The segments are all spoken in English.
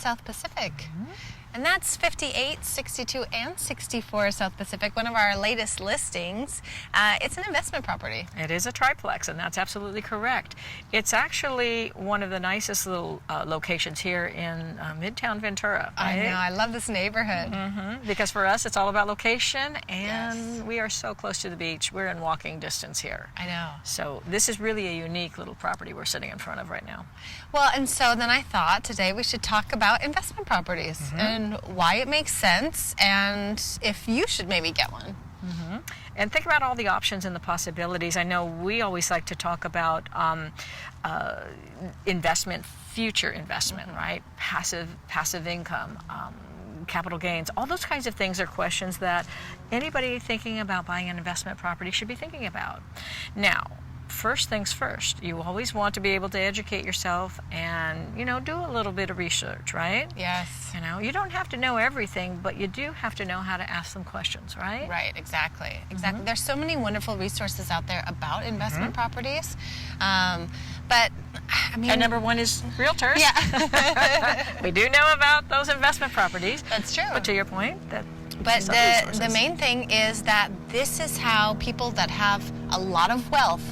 South Pacific. And that's 58, 62, and 64 South Pacific, one of our latest listings. It's an investment property. It is a triplex, and that's absolutely correct. It's actually one of the nicest little locations here in Midtown Ventura. Right? I know, I love this neighborhood. Because for us, it's all about location, and we are so close to the beach. We're in walking distance here. I know. So this is really a unique little property we're sitting in front of right now. Well, and so then I thought today we should talk about investment properties and why it makes sense and if you should maybe get one. And think about all the options and the possibilities. I know we always like to talk about investment, future investment, right? Passive income, capital gains. All those kinds of things are questions that anybody thinking about buying an investment property should be thinking about. Now, first things first, you always want to be able to educate yourself and, do a little bit of research, right? Yes. You don't have to know everything, but you do have to know how to ask some questions, right? Right, exactly. There's so many wonderful resources out there about investment properties. But, I mean... And number one is realtors. Yeah. We do know about those investment properties. That's true. But to your point, But the main thing is that this is how people that have a lot of wealth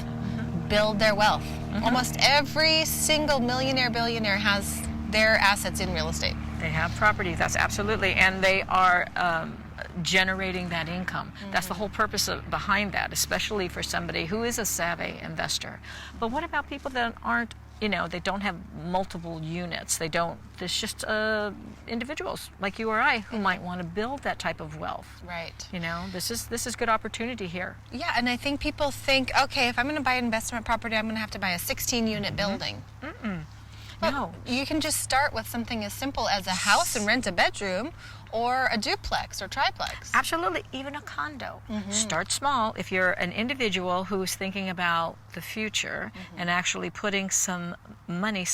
build their wealth. Almost every single millionaire, billionaire has their assets in real estate. They have property, that's absolutely, and they are generating that income. That's the whole purpose behind that, especially for somebody who is a savvy investor. But what about people that aren't, they don't have multiple units. There's just individuals like you or I who might want to build that type of wealth. Right. This is good opportunity here. Yeah, and I think people think, okay, if I'm going to buy an investment property, I'm going to have to buy a 16-unit building. No. You can just start with something as simple as a house and rent a bedroom, or a duplex or triplex. Absolutely, even a condo. Start small. If you're an individual who's thinking about the future and actually putting some money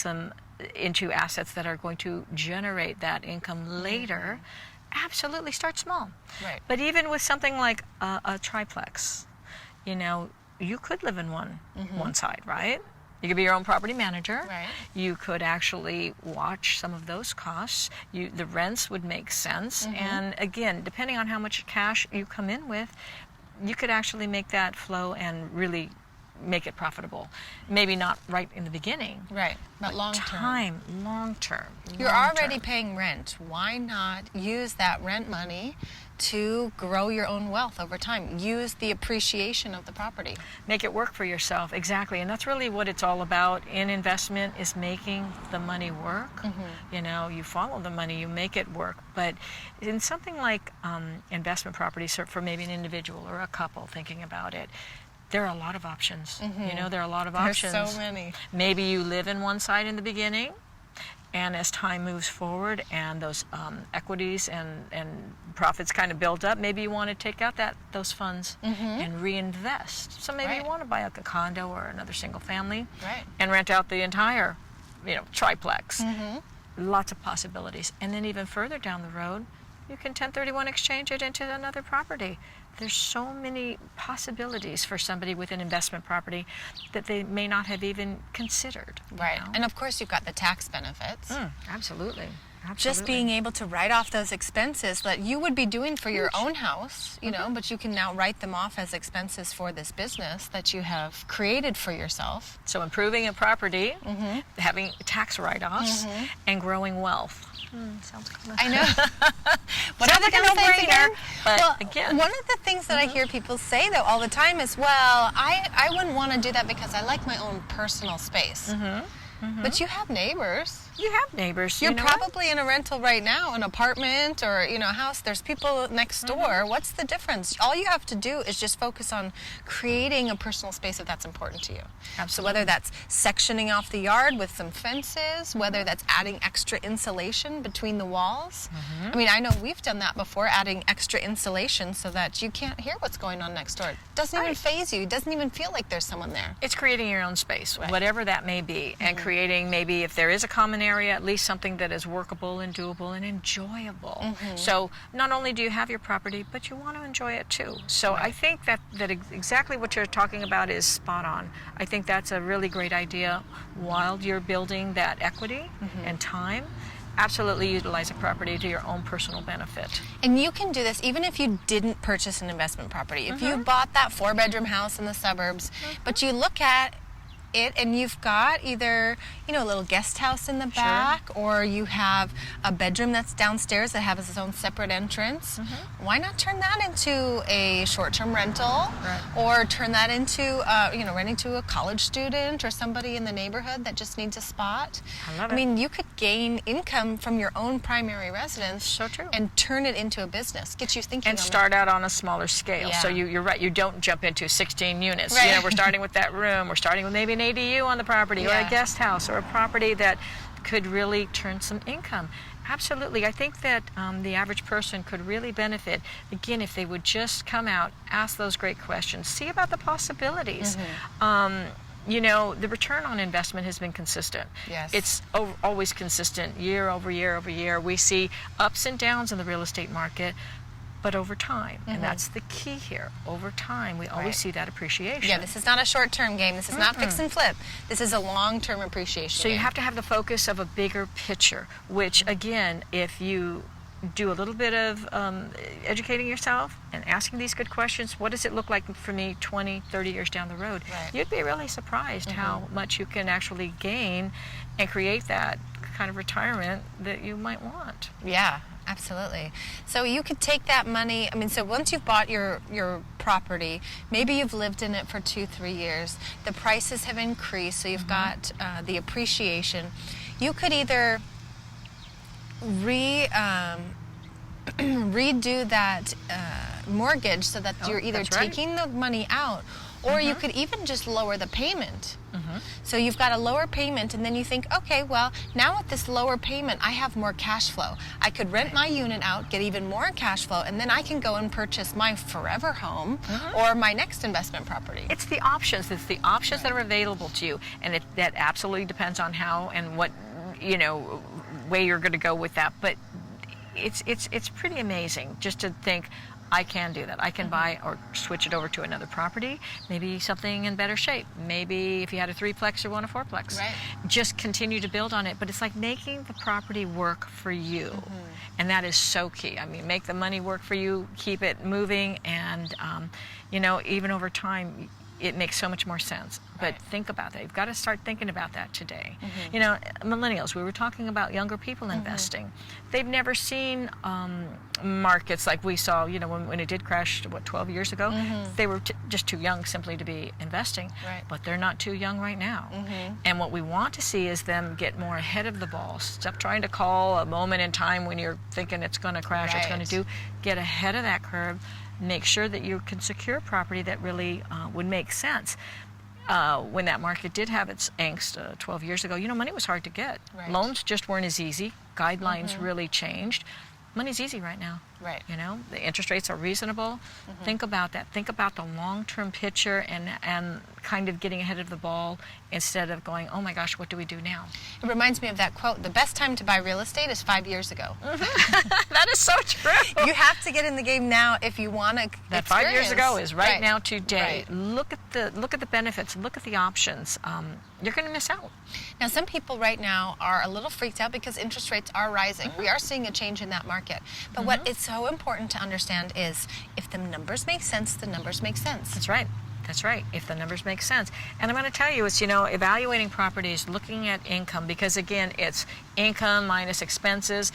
into assets that are going to generate that income later, absolutely start small. Right. But even with something like a triplex, you could live in one side, right? You could be your own property manager. Right. You could actually watch some of those costs. The rents would make sense. And again, depending on how much cash you come in with, you could actually make that flow and really make it profitable. Maybe not right in the beginning. Right, but long term. Long term. You're already paying rent. Why not use that rent money to grow your own wealth over time? Use the appreciation of the property. Make it work for yourself, exactly. And that's really what it's all about in investment, is making the money work. You follow the money, you make it work. But in something like investment properties for maybe an individual or a couple thinking about it, there are a lot of options. There are a lot of options. There's so many. Maybe you live in one side in the beginning, and as time moves forward and those equities and profits kind of build up, maybe you want to take out those funds and reinvest. So maybe you want to buy a condo or another single family and rent out the entire, triplex. Lots of possibilities. And then even further down the road, you can 1031 exchange it into another property. There's so many possibilities for somebody with an investment property that they may not have even considered. Right. And of course you've got the tax benefits. Absolutely. Just being able to write off those expenses that you would be doing for your own house, but you can now write them off as expenses for this business that you have created for yourself. So improving a property, having tax write-offs, and growing wealth. Sounds good. I know. What sounds like a no-brainer. But again, one of the things that I hear people say though all the time is, well, I wouldn't want to do that because I like my own personal space. But you have neighbors. You have neighbors. You're probably in a rental right now, an apartment or a house. There's people next door. What's the difference? All you have to do is just focus on creating a personal space if that's important to you. Absolutely. So whether that's sectioning off the yard with some fences, whether that's adding extra insulation between the walls. I mean, I know we've done that before, adding extra insulation so that you can't hear what's going on next door. It doesn't even faze you. It doesn't even feel like there's someone there. It's creating your own space, whatever that may be, and creating maybe if there is a common area, at least something that is workable and doable and enjoyable. So not only do you have your property, but you want to enjoy it too. So I think that exactly what you're talking about is spot on. I think that's a really great idea while you're building that equity and time. absolutely utilize a property to your own personal benefit. And you can do this even if you didn't purchase an investment property. If you bought that 4-bedroom house in the suburbs, but you look at it and you've got either, a little guest house in the back, or you have a bedroom that's downstairs that has its own separate entrance, why not turn that into a short-term rental, or turn that into, renting to a college student or somebody in the neighborhood that just needs a spot? I love it. I mean, you could gain income from your own primary residence. So true. And turn it into a business. Get you thinking. And start out on a smaller scale. Yeah. So you're right. You don't jump into 16 units. Right. We're starting with that room. We're starting with maybe an ADU on the property, or a guest house, or a property that could really turn some income. Absolutely. I think that the average person could really benefit, again, if they would just come out, ask those great questions, see about the possibilities. The return on investment has been consistent. Yes. It's always consistent year over year over year. We see ups and downs in the real estate market, but over time. And that's the key here. Over time, we always see that appreciation. Yeah, this is not a short-term game. This is not fix and flip. This is a long-term appreciation So game. you have to have the focus of a bigger picture, which, again, if you do a little bit of educating yourself and asking these good questions, what does it look like for me 20, 30 years down the road? Right. You'd be really surprised how much you can actually gain and create that kind of retirement that you might want. Yeah, absolutely. So you could take that money, so once you've bought your property, maybe you've lived in it for 2-3 years, the prices have increased, so you've got the appreciation. You could either redo that mortgage so that you're either taking the money out, or you could even just lower the payment. So you've got a lower payment, and then you think, okay, well, now with this lower payment, I have more cash flow. I could rent my unit out, get even more cash flow, and then I can go and purchase my forever home or my next investment property. It's the options. It's the options that are available to you, and that absolutely depends on how and what way you're going to go with that. But it's pretty amazing just to think, I can do that. I can buy or switch it over to another property, maybe something in better shape. Maybe if you had a 3-plex, you want a 4-plex. Right. Just continue to build on it. But it's like making the property work for you. And that is so key. Make the money work for you, keep it moving, and, even over time, it makes so much more sense. But think about that. You've got to start thinking about that today. Millennials, we were talking about younger people investing. They've never seen markets like we saw, when it did crash, 12 years ago. They were just too young simply to be investing. Right. But they're not too young right now. And what we want to see is them get more ahead of the ball. Stop trying to call a moment in time when you're thinking it's going to crash, it's going to do. Get ahead of that curve. Make sure that you can secure property that really would make sense. When that market did have its angst 12 years ago, money was hard to get. Right. Loans just weren't as easy. Guidelines really changed. Money's easy right now. Right. The interest rates are reasonable. Think about that. Think about the long-term picture and kind of getting ahead of the ball instead of going, oh my gosh, what do we do now? It reminds me of that quote, the best time to buy real estate is 5 years ago. That is so true. You have to get in the game now if you want to. That 5 years ago is right now today. Right. Look at the benefits. Look at the options. You're going to miss out. Now, some people right now are a little freaked out because interest rates are rising. We are seeing a change in that market. But what is so important to understand is if the numbers make sense, the numbers make sense. That's right. That's right, if the numbers make sense. And I'm going to tell you, it's, evaluating properties, looking at income, because again, it's income minus expenses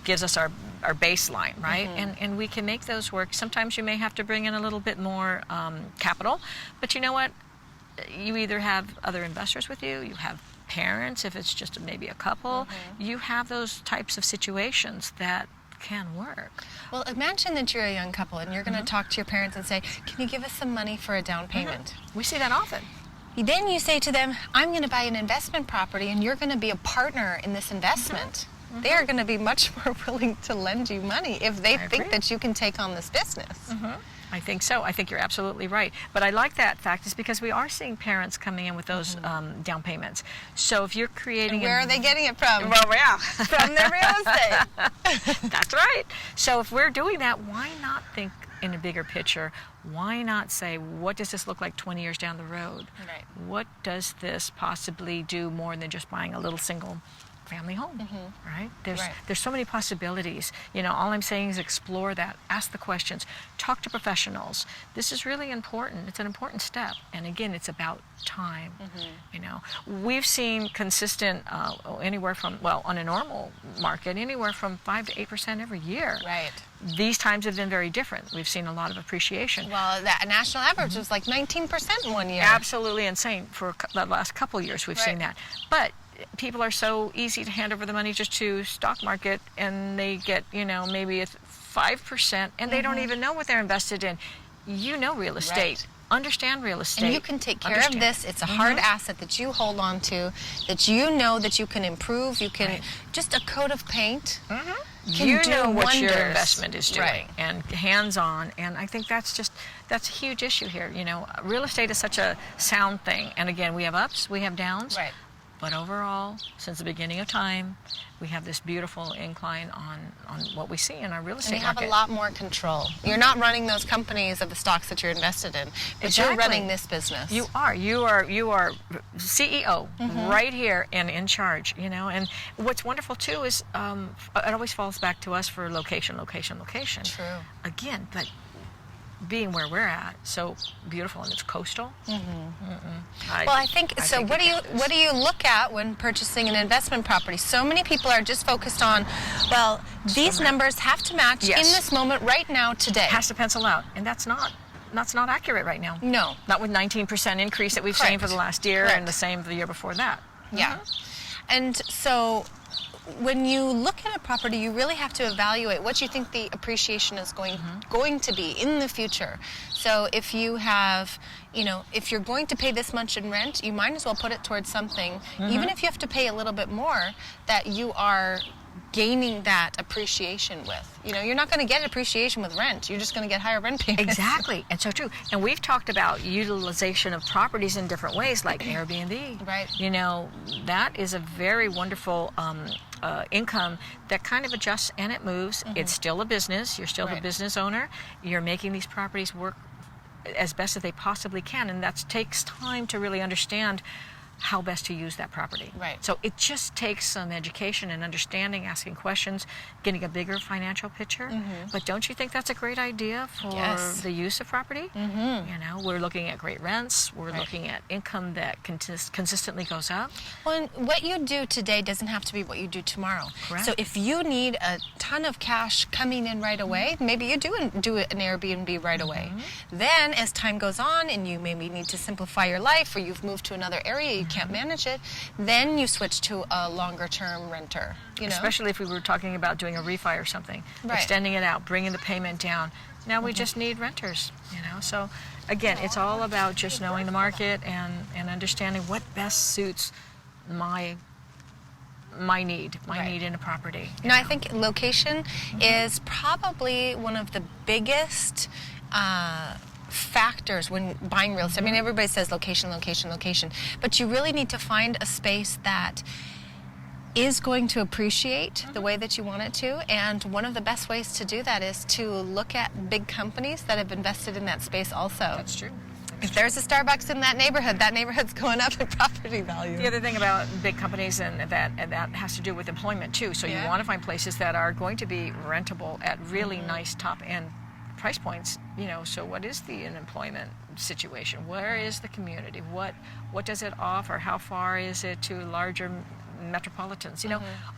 gives us our baseline, right? And we can make those work. Sometimes you may have to bring in a little bit more capital, but you know what? You either have other investors with you, you have parents, if it's just maybe a couple, you have those types of situations that can work. Well, imagine that you're a young couple and you're going to talk to your parents and say, can you give us some money for a down payment? We see that often. Then you say to them, I'm going to buy an investment property and you're going to be a partner in this investment. They are going to be much more willing to lend you money if they think that you can take on this business. I think so. I think you're absolutely right. But I like that fact is because we are seeing parents coming in with those down payments. So if you're creating... And where are they getting it from? Well, yeah. From their real estate. That's right. So if we're doing that, why not think in a bigger picture? Why not say, what does this look like 20 years down the road? Right. What does this possibly do more than just buying a little single family home, right? Right. There's so many possibilities. All I'm saying is explore that, ask the questions, talk to professionals. This is really important. It's an important step. And again, it's about time. We've seen consistent anywhere from, on a normal market, anywhere from 5 to 8% every year. Right. These times have been very different. We've seen a lot of appreciation. Well, that national average was like 19% in one year. Absolutely insane. For the last couple of years, we've seen that. But people are so easy to hand over the money just to stock market, and they get, maybe 5%, and they don't even know what they're invested in. Real estate. Right. Understand real estate. And you can take care of this. It's a hard asset that you hold on to, that you know that you can improve. You can, just a coat of paint can do know what wonders. your investment is doing, Right. and hands-on. And I think that's a huge issue here. Real estate is such a sound thing. And again, we have ups, we have downs. Right. But overall, since the beginning of time, we have this beautiful incline on what we see in our real estate And you have market. a lot more control. You're not running those companies of the stocks that you're invested in, but you're running this business. You are CEO right here and in charge. And what's wonderful too is it always falls back to us for location. True. Again, but being where we're at, so beautiful, and it's coastal. Well, I think so. What do you look at when purchasing an investment property? So many people are just focused on, well, these numbers have to match in this moment, right now, today. Has to pencil out, and that's not accurate right now. No, not with 19% increase that we've seen for the last year, and the same for the year before that. Yeah, and so when you look at a property, you really have to evaluate what you think the appreciation is going to be in the future. So if you have, if you're going to pay this much in rent, you might as well put it towards something, even if you have to pay a little bit more, that you are gaining that appreciation with. You're not going to get appreciation with rent. You're just going to get higher rent payments. Exactly, and so true. And we've talked about utilization of properties in different ways, like Airbnb. Right. That is a very wonderful income that kind of adjusts and it moves. It's still a business. You're still the business owner. You're making these properties work as best as they possibly can, and that takes time to really understand how best to use that property. Right. So it just takes some education and understanding, asking questions, getting a bigger financial picture. But don't you think that's a great idea for the use of property? We're looking at great rents. We're looking at income that consistently goes up. Well, and what you do today doesn't have to be what you do tomorrow. Correct. So if you need a ton of cash coming in right away, maybe you do an Airbnb right away. Then as time goes on and you maybe need to simplify your life, or you've moved to another area, you can't manage it, then you switch to a longer term renter. Especially if we were talking about doing a refi or something, extending it out, bringing the payment down. Now we just need renters, So again, it's all about just knowing the market and understanding what best suits my need in a property. I think location is probably one of the biggest factors when buying real estate. I mean, everybody says location, but you really need to find a space that is going to appreciate the way that you want it to, and one of the best ways to do that is to look at big companies that have invested in that space also. That's true. If there's a Starbucks in that neighborhood's going up in property value. The other thing about big companies and that has to do with employment too. So you want to find places that are going to be rentable at really nice top-end price points. So what is the employment situation? Where is the community? What does it offer? How far is it to larger metropolitans?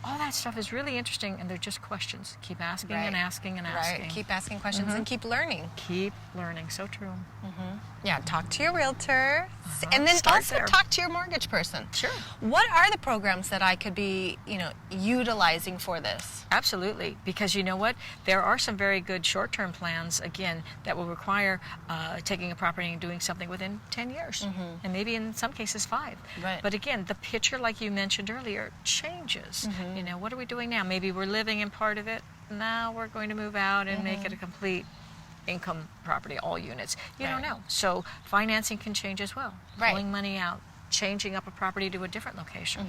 All that stuff is really interesting, and they're just questions. Keep asking and asking and asking. Right. Keep asking questions and keep learning. Keep learning. So true. Yeah, talk to your realtor, and then also talk to your mortgage person. Sure. What are the programs that I could be, utilizing for this? Absolutely, because you know what? There are some very good short-term plans, again, that will require taking a property and doing something within 10 years, and maybe in some cases 5. Right. But again, the picture, like you mentioned earlier, changes. What are we doing now? Maybe we're living in part of it. Now we're going to move out and make it a complete income property, all units. You don't know. So financing can change as well. Pulling money out, changing up a property to a different location.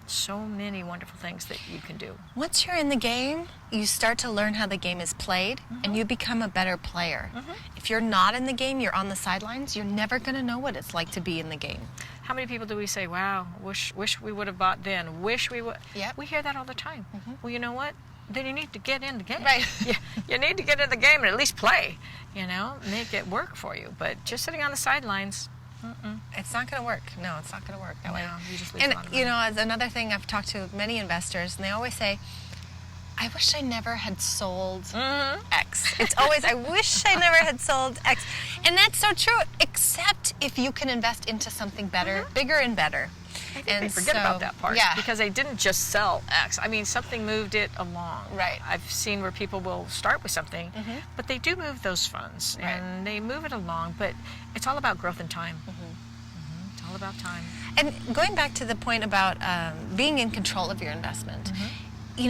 So many wonderful things that you can do. Once you're in the game, you start to learn how the game is played, and you become a better player. If you're not in the game, you're on the sidelines, you're never going to know what it's like to be in the game. How many people do we say, wow, wish we would have bought then, wish we would? Yep. We hear that all the time. Well, you know what? Then you need to get in the game. Right. You need to get in the game and at least play, make it work for you. But just sitting on the sidelines, it's not going to work. No, it's not going to work that way. No, you just lose And, a lot of money. as another thing, I've talked to many investors, and they always say, I wish I never had sold X. It's always, I wish I never had sold X. And that's so true, except if you can invest into something better, bigger and better. I think they forget about that part. Yeah. Because they didn't just sell X. I mean, something moved it along. Right. I've seen where people will start with something, but they do move those funds. Right. And they move it along. But it's all about growth and time. It's all about time. And going back to the point about being in control of your investment,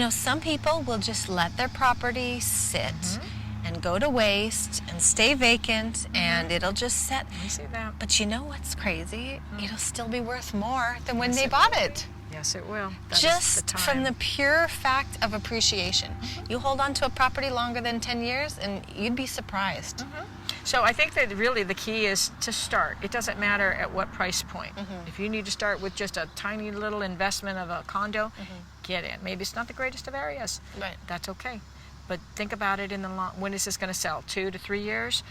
some people will just let their property sit and go to waste and stay vacant, and it'll just sit. I see that. But you know what's crazy? It'll still be worth more than when they bought it. Yes, it will. That is Just the time. from the pure fact of appreciation. You hold on to a property longer than 10 years, and you'd be surprised. So I think that really the key is to start. It doesn't matter at what price point. If you need to start with just a tiny little investment of a condo, get in. Maybe it's not the greatest of areas. Right. That's okay. But think about it in the long. When is this going to sell? 2 to 3 years?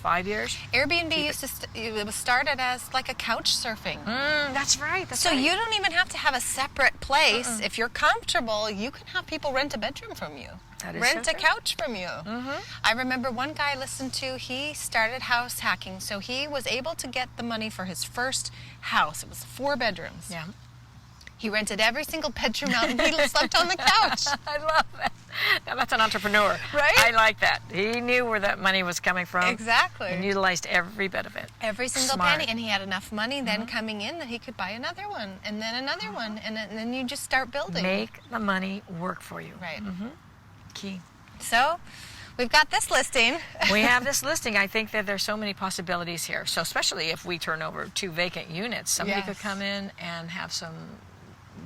5 years? Airbnb used to it was started as like a couch surfing. That's right. So you don't even have to have a separate place. If you're comfortable, you can have people rent a bedroom from you. That is Rent so a true. couch from you. I remember one guy I listened to, he started house hacking. So he was able to get the money for his first house. It was 4 bedrooms. Yeah. He rented every single bedroom out and he slept on the couch. I love that. Now that's an entrepreneur. Right? I like that. He knew where that money was coming from. Exactly. And utilized every bit of it. Every single Smart. penny. And he had enough money then coming in that he could buy another one and then another one. And then you just start building. Make the money work for you. Right. Key. So we've got this listing. We have this listing. I think that there's so many possibilities here. So especially if we turn over 2 vacant units, somebody could Yes. come in and have some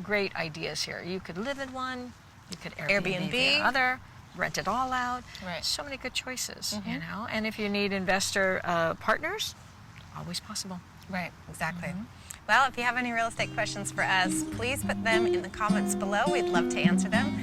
great ideas here. You could live in one, you could Airbnb the other, rent it all out. Right. So many good choices, And if you need investor partners, always possible. Right, exactly. Well, if you have any real estate questions for us, please put them in the comments below. We'd love to answer them.